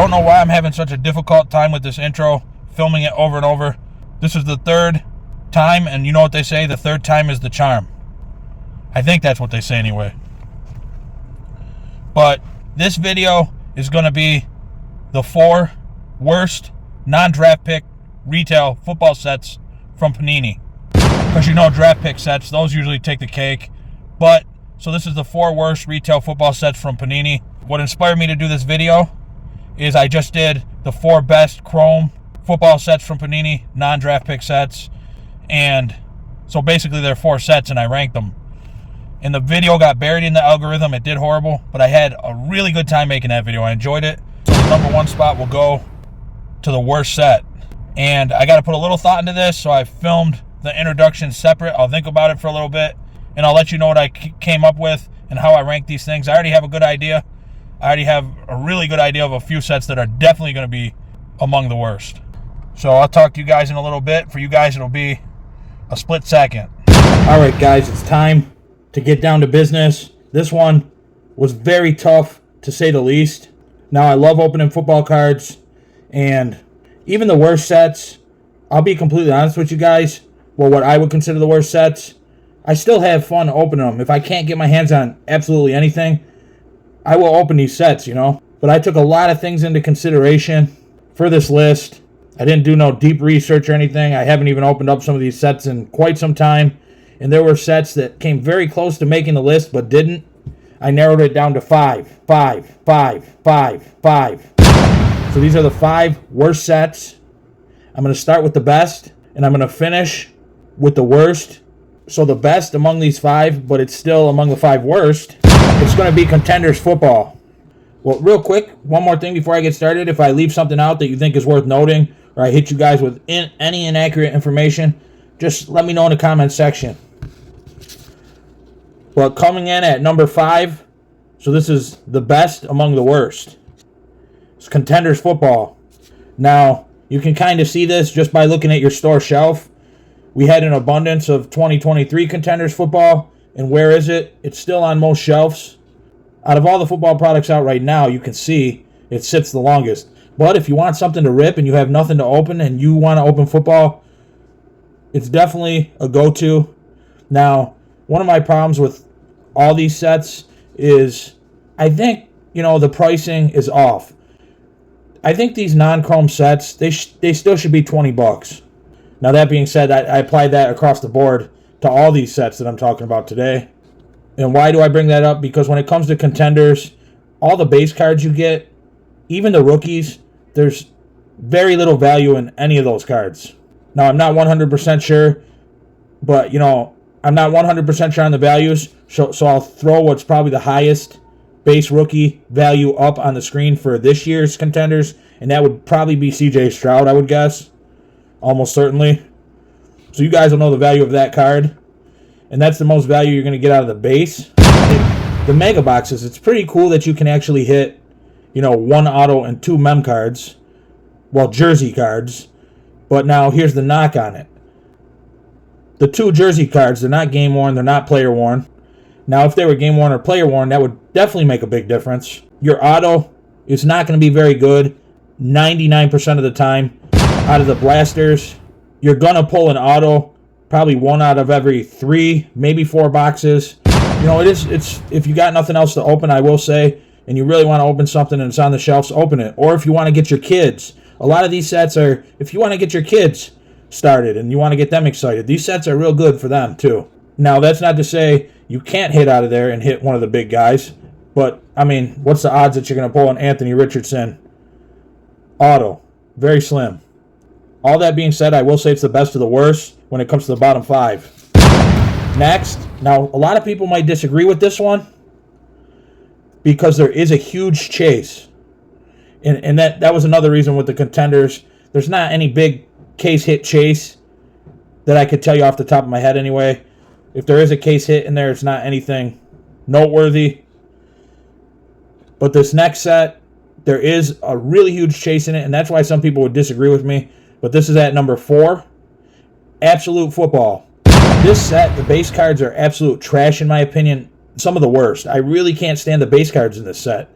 don't know why I'm having such a difficult time with this intro, filming it over and over. This is the third time, and you know what they say, the third time is the charm. I think that's what they say anyway. But this video is going to be the 4 worst non-draft pick retail football sets from Panini. Because you know draft pick sets, those usually take the cake. But, so this is the 4 worst retail football sets from Panini. What inspired me to do this video is I just did the 4 best Chrome football sets from Panini, non-draft pick sets. And so basically there are 4 sets and I ranked them. And the video got buried in the algorithm. It did horrible, but I had a really good time making that video. I enjoyed it. So the number 1 spot will go to the worst set. And I got to put a little thought into this, so I filmed the introduction separate. I'll think about it for a little bit, and I'll let you know what I came up with and how I rank these things. I already have a good idea. I already have a really good idea of a few sets that are definitely going to be among the worst. So I'll talk to you guys in a little bit. For you guys, it'll be a split second. All right, guys, it's time to get down to business. This one was very tough, to say the least. Now, I love opening football cards, and even the worst sets, I'll be completely honest with you guys, well, what I would consider the worst sets, I still have fun opening them. If I can't get my hands on absolutely anything, I will open these sets, you know. But I took a lot of things into consideration for this list. I didn't do no deep research or anything. I haven't even opened up some of these sets in quite some time. And there were sets that came very close to making the list but didn't. I narrowed it down to 5. So these are the 5 worst sets. I'm going to start with the best, and I'm going to finish with the worst. So the best among these 5, but it's still among the 5 worst, it's going to be Contenders Football. Well, real quick, one more thing before I get started. If I leave something out that you think is worth noting, or I hit you guys with any inaccurate information, just let me know in the comment section. But coming in at number 5, so this is the best among the worst, it's Contenders Football. Now, you can kind of see this just by looking at your store shelf. We had an abundance of 2023 Contenders Football, and where is it? It's still on most shelves. Out of all the football products out right now, you can see it sits the longest. But if you want something to rip and you have nothing to open and you want to open football, it's definitely a go-to. Now, one of my problems with all these sets is I think, you know, the pricing is off. I think these non-chrome sets, they still should be $20. Now, that being said, I applied that across the board to all these sets that I'm talking about today. And why do I bring that up? Because when it comes to Contenders, all the base cards you get, even the rookies, there's very little value in any of those cards. Now, I'm not 100% sure, but, you know, I'm not 100% sure on the values, so I'll throw what's probably the highest base rookie value up on the screen for this year's Contenders, and that would probably be C.J. Stroud, I would guess. Almost certainly. So you guys will know the value of that card. And that's the most value you're going to get out of the base. The mega boxes, it's pretty cool that you can actually hit, you know, 1 auto and 2 mem cards. Well, jersey cards. But now here's the knock on it. The 2 jersey cards, they're not game worn, they're not player worn. Now, if they were game worn or player worn, that would definitely make a big difference. Your auto is not going to be very good 99% of the time. Out of the blasters, you're going to pull an auto probably 1 out of every 3, maybe 4 boxes. You know, it's if you got nothing else to open, I will say, and you really want to open something and it's on the shelves, open it. Or if you want to get your kids. A lot of these sets are, if you want to get your kids started and you want to get them excited, these sets are real good for them too. Now, that's not to say you can't hit out of there and hit one of the big guys, but, I mean, what's the odds that you're going to pull an Anthony Richardson auto? Very slim. All that being said, I will say it's the best of the worst when it comes to the bottom 5. Next, now, a lot of people might disagree with this one because there is a huge chase. And that was another reason with the Contenders. There's not any big case hit chase that I could tell you off the top of my head anyway. If there is a case hit in there, it's not anything noteworthy. But this next set, there is a really huge chase in it, and that's why some people would disagree with me. But this is at number 4, Absolute Football. This set, the base cards are absolute trash in my opinion. Some of the worst. I really can't stand the base cards in this set.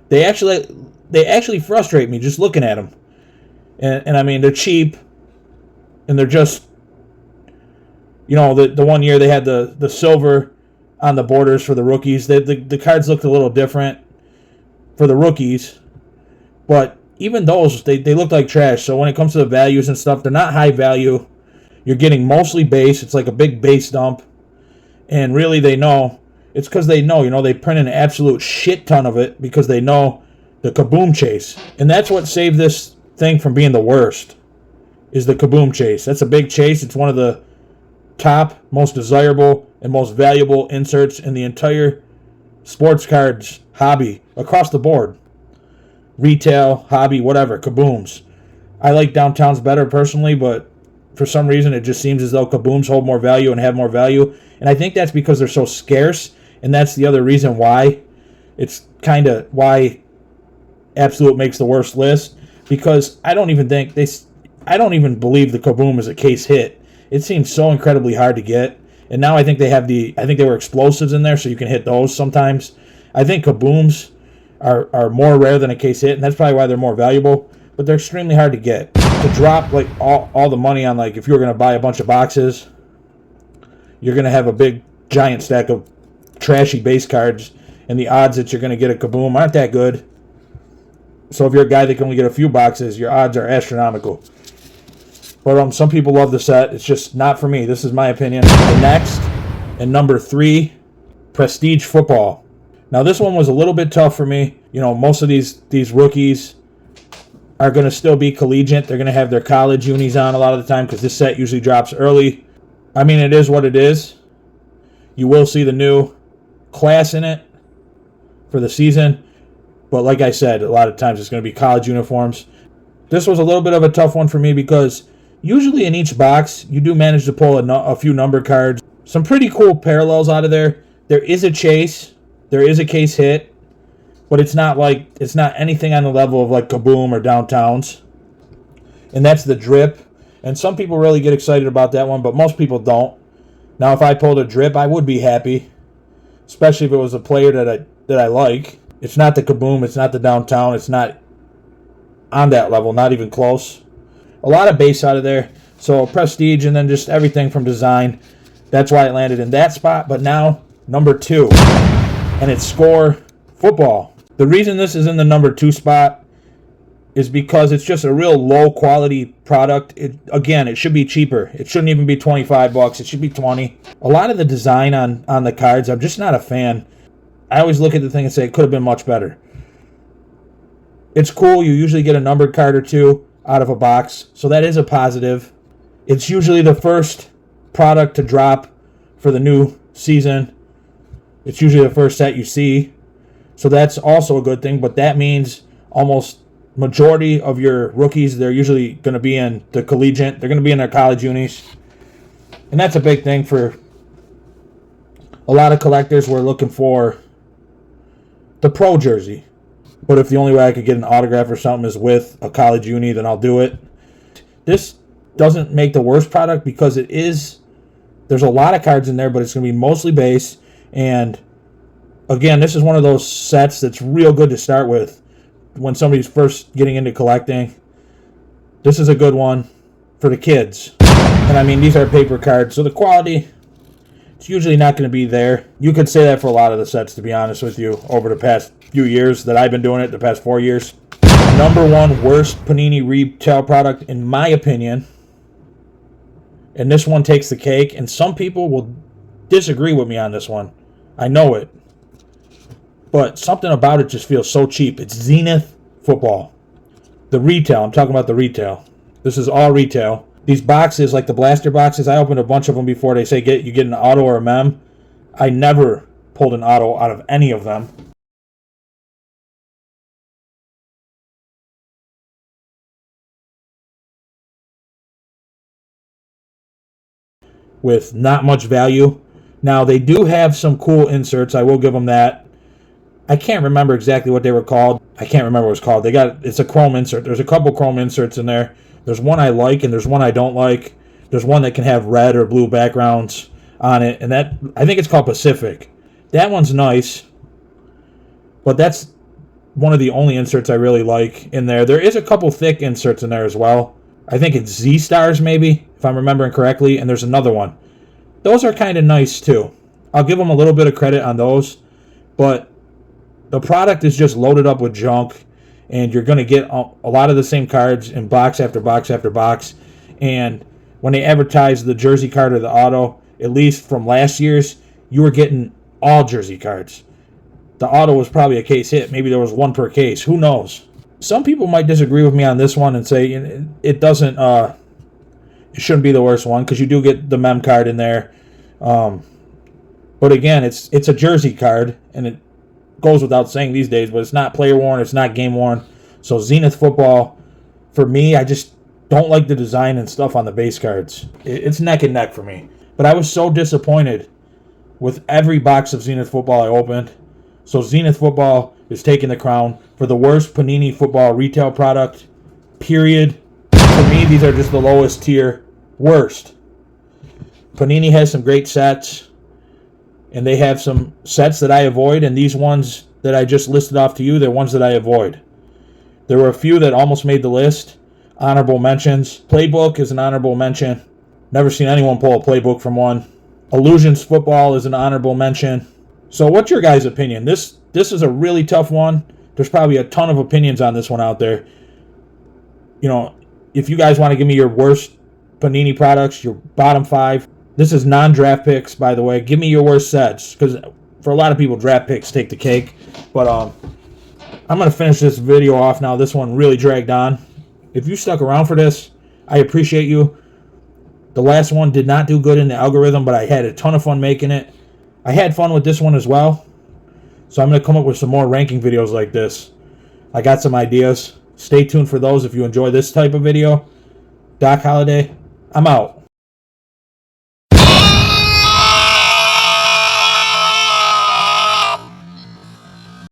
They actually they actually frustrate me just looking at them. And I mean, they're cheap, and they're just, the one year they had the silver on the borders for the rookies. The cards looked a little different for the rookies, but even those, they look like trash. So when it comes to the values and stuff, they're not high value. You're getting mostly base. It's like a big base dump. And really, they know. It's because they know, they print an absolute shit ton of it because they know the kaboom chase. And that's what saved this thing from being the worst, is the kaboom chase. That's a big chase. It's one of the top, most desirable, and most valuable inserts in the entire sports cards hobby across the board. Retail, hobby, whatever, kabooms. I like downtowns better personally, but for some reason it just seems as though kabooms hold more value and have more value. And I think that's because they're so scarce, and that's the other reason why it's kind of why Absolute makes the worst list, because I don't even believe the kaboom is a case hit. It seems so incredibly hard to get. And now I think they were explosives in there, so you can hit those sometimes. I think kabooms are more rare than a case hit, and that's probably why they're more valuable, but they're extremely hard to get. To drop like all the money on, like, if you were going to buy a bunch of boxes, you're going to have a big giant stack of trashy base cards, and the odds that you're going to get a kaboom aren't that good. So if you're a guy that can only get a few boxes, your odds are astronomical. But some people love the set. It's just not for me. This is my opinion. The next, and number 3, Prestige Football. Now this one was a little bit tough for me. Most of these rookies are going to still be collegiate. They're going to have their college unis on a lot of the time because this set usually drops early. I mean, it is what it is. You will see the new class in it for the season. But like I said, a lot of times it's going to be college uniforms. This was a little bit of a tough one for me because usually in each box, you do manage to pull a few number cards. Some pretty cool parallels out of there. There is a chase. There is a case hit. But it's not anything on the level of like Kaboom or Downtowns. And that's the drip. And some people really get excited about that one, but most people don't. Now, if I pulled a drip, I would be happy. Especially if it was a player that I like. It's not the Kaboom. It's not the Downtown. It's not on that level. Not even close. A lot of base out of there. So prestige and then just everything from design. That's why it landed in that spot. But now, number 2. And it's Score Football. The reason this is in the number 2 spot is because it's just a real low quality product. It should be cheaper. It shouldn't even be $25. It should be $20. A lot of the design on the cards, I'm just not a fan. I always look at the thing and say it could have been much better. It's cool. You usually get a numbered card or two out of a box, so that is a positive. It's usually the first product to drop for the new season. It's usually the first set you see, so that's also a good thing, but that means almost majority of your rookies, they're usually going to be in the collegiate. They're going to be in their college unis, and that's a big thing for a lot of collectors. We're looking for the pro jersey, but if the only way I could get an autograph or something is with a college uni, then I'll do it. This doesn't make the worst product because there's a lot of cards in there, but it's going to be mostly base. And again, this is one of those sets that's real good to start with when somebody's first getting into collecting. This is a good one for the kids. And I mean, these are paper cards, so the quality, it's usually not going to be there. You could say that for a lot of the sets, to be honest with you, over the past few years that I've been doing it, the past 4 years. Number 1 worst Panini retail product, in my opinion, and this one takes the cake, and some people will disagree with me on this one. I know it. But something about it just feels so cheap. It's Zenith Football. The retail, I'm talking about the retail. This is all retail. These boxes, like the blaster boxes, I opened a bunch of them before. They say you get an auto or a mem. I never pulled an auto out of any of them. With not much value. Now, they do have some cool inserts. I will give them that. I can't remember exactly what they were called. I can't remember what it's called. It's a chrome insert. There's a couple chrome inserts in there. There's one I like and there's one I don't like. There's one that can have red or blue backgrounds on it, and I think it's called Pacific. That one's nice, but that's one of the only inserts I really like in there. There is a couple thick inserts in there as well. I think it's Z-Stars maybe, if I'm remembering correctly, and there's another one. Those are kind of nice too. I'll give them a little bit of credit on those, but the product is just loaded up with junk, and you're going to get a lot of the same cards in box after box after box. And when they advertise the jersey card or the auto, at least from last year's, you were getting all jersey cards. The auto was probably a case hit. Maybe there was one per case. Who knows? Some people might disagree with me on this one and say it doesn't. It shouldn't be the worst one because you do get the mem card in there. But again, it's a jersey card, and it goes without saying these days. But it's not player worn. It's not game worn. So Zenith Football, for me, I just don't like the design and stuff on the base cards. It's neck and neck for me. But I was so disappointed with every box of Zenith Football I opened. So Zenith Football is taking the crown for the worst Panini football retail product, period. For me, these are just the lowest tier. Worst. Panini has some great sets, and they have some sets that I avoid, and these ones that I just listed off to you, they're ones that I avoid. There were a few that almost made the list. Honorable mentions. Playbook is an honorable mention. Never seen anyone pull a playbook from one. Illusions Football is an honorable mention. So what's your guys' opinion? This is a really tough one. There's probably a ton of opinions on this one out there. You know, if you guys want to give me your worst Panini products, your bottom 5. This is non-draft picks, by the way. Give me your worst sets, because for a lot of people, draft picks take the cake. But I'm going to finish this video off now. This one really dragged on. If you stuck around for this, I appreciate you. The last one did not do good in the algorithm, but I had a ton of fun making it. I had fun with this one as well. So I'm going to come up with some more ranking videos like this. I got some ideas. Stay tuned for those if you enjoy this type of video. Doc Holliday, I'm out.